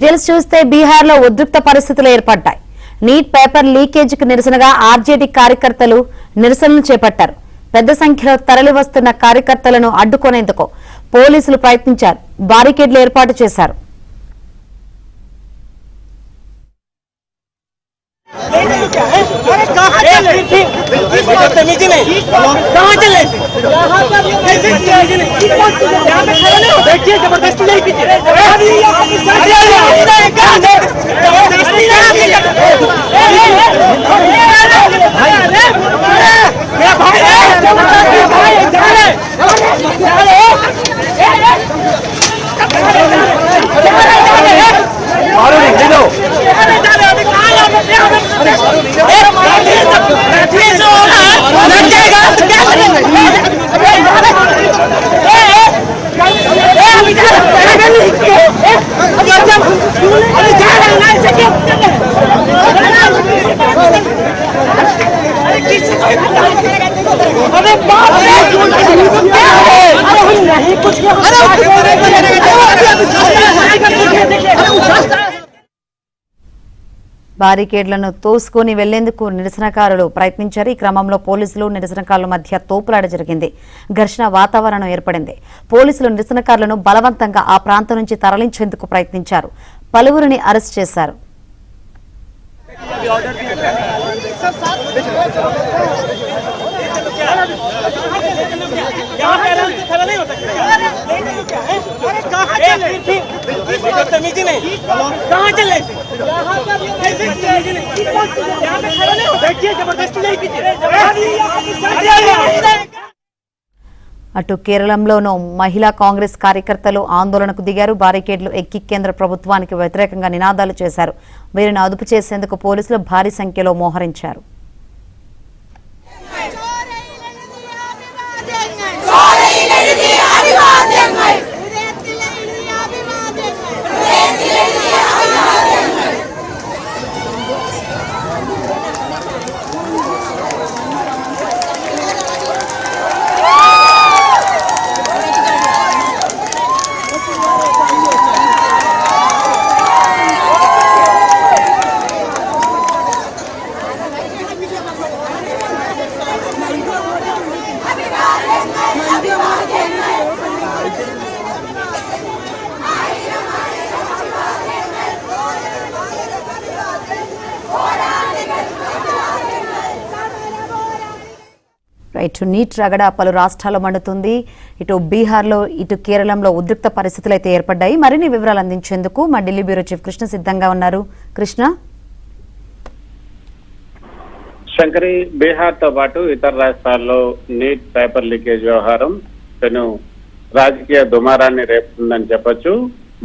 Details చూస్తే బీహార్ లో ఉద్రిక్త పరిస్థితులు ఏర్పడ్డాయి. నీట్ పేపర్ లీకేజీకి నిరసనగా ఆర్జేడీ కార్యకర్తలు నిరసనలు చేపట్టారు. పెద్ద సంఖ్యలో తరలి వస్తున్న కార్యకర్తలను అడ్డుకునేందుకు పోలీసులు ప్రయత్నించారు. బారికేడ్లు ఏర్పాటు చేశారు. బారికేడ్లను తోసుకుని వెళ్లేందుకు నిరసనకారులు ప్రయత్నించారు. ఈ క్రమంలో పోలీసులు నిరసనకారుల మధ్య తోపులాట జరిగింది. ఘర్షణ వాతావరణం ఏర్పడింది. పోలీసులు నిరసనకారులను బలవంతంగా ఆ ప్రాంతం నుంచి తరలించేందుకు ప్రయత్నించారు. పలువురిని అరెస్ట్ చేశారు. అటు కేరళంలోనూ మహిళా కాంగ్రెస్ కార్యకర్తలు ఆందోళనకు దిగారు. బారికేడ్లు ఎక్కి కేంద్ర ప్రభుత్వానికి వ్యతిరేకంగా నినాదాలు చేశారు. వీరిని అదుపు చేసేందుకు పోలీసులు భారీ సంఖ్యలో మోహరించారు. ఇటు నీట్ రగడ పలు రాష్ట్రాల్లో మండుతుంది. ఇటు బీహార్లో ఇటు కేరళంలో ఉద్రిక్త పరిస్థితులు అయితే ఏర్పడ్డాయి. మరిన్ని వివరాలు అందించేందుకు మా ఢిల్లీ బ్యూరో చీఫ్ కృష్ణ సిద్ధంగా ఉన్నారు. కృష్ణ, శంకరి, బీహార్ తో పాటు ఇతర రాష్ట్రాల్లో నీట్ పేపర్ లీకేజ్ వ్యవహారం తను రాజకీయ దుమారాన్ని రేపుతుందని చెప్పొచ్చు.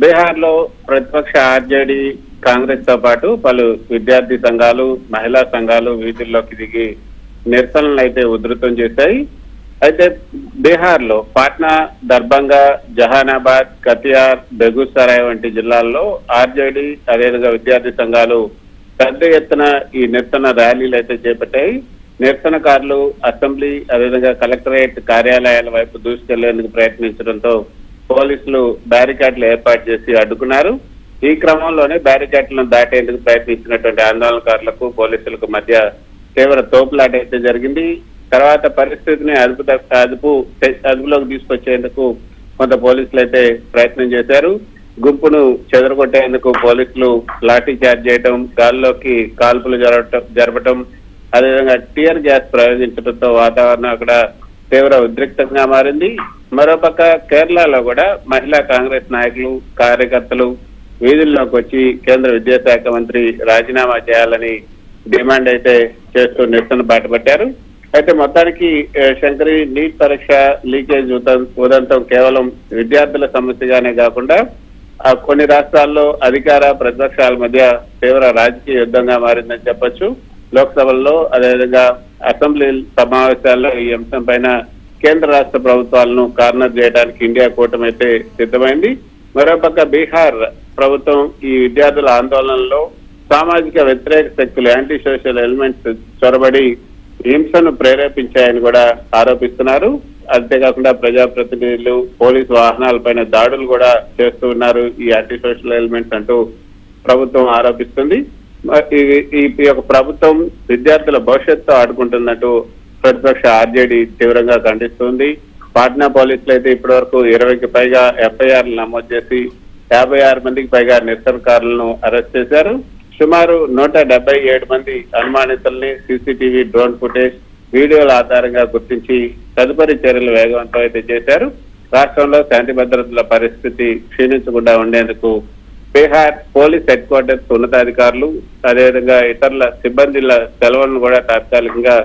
బీహార్ లో ప్రతిపక్ష ఆర్జేడీ కాంగ్రెస్ తో పాటు పలు విద్యార్థి సంఘాలు, మహిళా సంఘాలు వీధుల్లోకి దిగి నిరసనలు అయితే ఉధృతం చేశాయి. అయితే బీహార్ లో పాట్నా, దర్భంగా, జహానాబాద్, కతియార్, బెగూసరాయ్ వంటి జిల్లాల్లో ఆర్జేడీ అదేవిధంగా విద్యార్థి సంఘాలు పెద్ద ఎత్తున ఈ నిరసన ర్యాలీలు అయితే చేపట్టాయి. నిరసనకారులు అసెంబ్లీ అదేవిధంగా కలెక్టరేట్ కార్యాలయాల వైపు దూసుకెళ్లేందుకు ప్రయత్నించడంతో పోలీసులు బ్యారికేడ్లు ఏర్పాటు చేసి అడ్డుకున్నారు. ఈ క్రమంలోనే బ్యారికేడ్లను దాటేందుకు ప్రయత్నించినటువంటి ఆందోళనకారులకు పోలీసులకు మధ్య తీవ్ర తోపులాట అయితే జరిగింది. తర్వాత పరిస్థితిని అదుపులోకి తీసుకొచ్చేందుకు కొంత పోలీసులు అయితే ప్రయత్నం చేశారు. గుంపును చెదరగొట్టేందుకు పోలీసులు లాఠీ చార్జ్ చేయడం, గాల్లోకి కాల్పులు జరపడం, అదేవిధంగా టియర్ గ్యాస్ ప్రయోగించడంతో వాతావరణం అక్కడ తీవ్ర ఉద్రిక్తంగా మారింది. మరోపక్క కేరళలో కూడా మహిళా కాంగ్రెస్ నాయకులు, కార్యకర్తలు వీధుల్లోకి వచ్చి కేంద్ర విద్యాశాఖ మంత్రి రాజీనామా చేయాలని డిమాండ్ అయితే చేస్తూ నిరసన బాటపట్టారు. అయితే మొత్తానికి శంకరి, నీట్ పరీక్ష లీకేజ్ ఉదంతం కేవలం విద్యార్థుల సమస్యగానే కాకుండా కొన్ని రాష్ట్రాల్లో అధికార ప్రతిపక్షాల మధ్య తీవ్ర రాజకీయ యుద్ధంగా మారిందని చెప్పొచ్చు. లోక్సభల్లో అదేవిధంగా అసెంబ్లీ సమావేశాల్లో ఈ అంశం పైన కేంద్ర రాష్ట్ర ప్రభుత్వాలను కార్నర్ చేయడానికి ఇండియా కూటమి అయితే సిద్ధమైంది. మరోపక్క బీహార్ ప్రభుత్వం ఈ విద్యార్థుల ఆందోళనలో సామాజిక వ్యతిరేక శక్తులు, యాంటీ సోషల్ ఎలిమెంట్స్ చొరబడి హింసను ప్రేరేపించాయని కూడా ఆరోపిస్తున్నారు. అంతేకాకుండా ప్రజాప్రతినిధులు, పోలీసు వాహనాలపైన దాడులు కూడా చేస్తూ ఉన్నారు ఈ యాంటీ సోషల్ ఎలిమెంట్స్ అంటూ ప్రభుత్వం ఆరోపిస్తుంది. ఈ యొక్క ప్రభుత్వం విద్యార్థుల భవిష్యత్తు ఆడుకుంటున్నట్టు ప్రతిపక్ష ఆర్జేడీ తీవ్రంగా ఖండిస్తుంది. పాట్నా పోలీసులు అయితే ఇప్పటి వరకు 20కి పైగా ఎఫ్ఐఆర్లు నమోదు చేసి 56 మందికి పైగా నిరసనకారులను అరెస్ట్ చేశారు. సుమారు 177 మంది అనుమానితుల్ని సీసీటీవీ, డ్రోన్ ఫుటేజ్, వీడియోల ఆధారంగా గుర్తించి తదుపరి చర్యలు వేగవంతం అయితే చేశారు. రాష్ట్రంలో శాంతి భద్రతల పరిస్థితి క్షీణించకుండా ఉండేందుకు బీహార్ పోలీస్ హెడ్ క్వార్టర్స్ ఉన్నతాధికారులు అదేవిధంగా ఇతరుల సిబ్బందిల సెలవులను కూడా తాత్కాలికంగా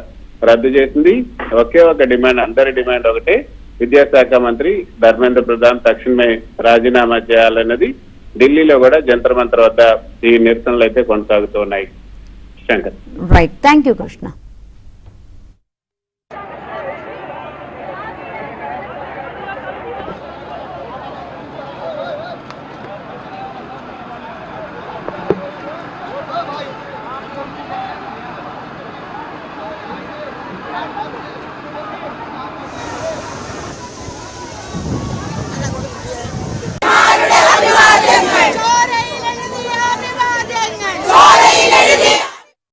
రద్దు చేసింది. ఒకే ఒక డిమాండ్, అందరి డిమాండ్ ఒకటే, విద్యాశాఖ మంత్రి ధర్మేంద్ర ప్రధాన్ తక్షణమే రాజీనామా చేయాలన్నది. ఢిల్లీలో కూడా జంతర్ మంతర్ వద్ద ఈ నిరసనలు అయితే కొనసాగుతూ ఉన్నాయి. Shankar. Right, thank you Krishna.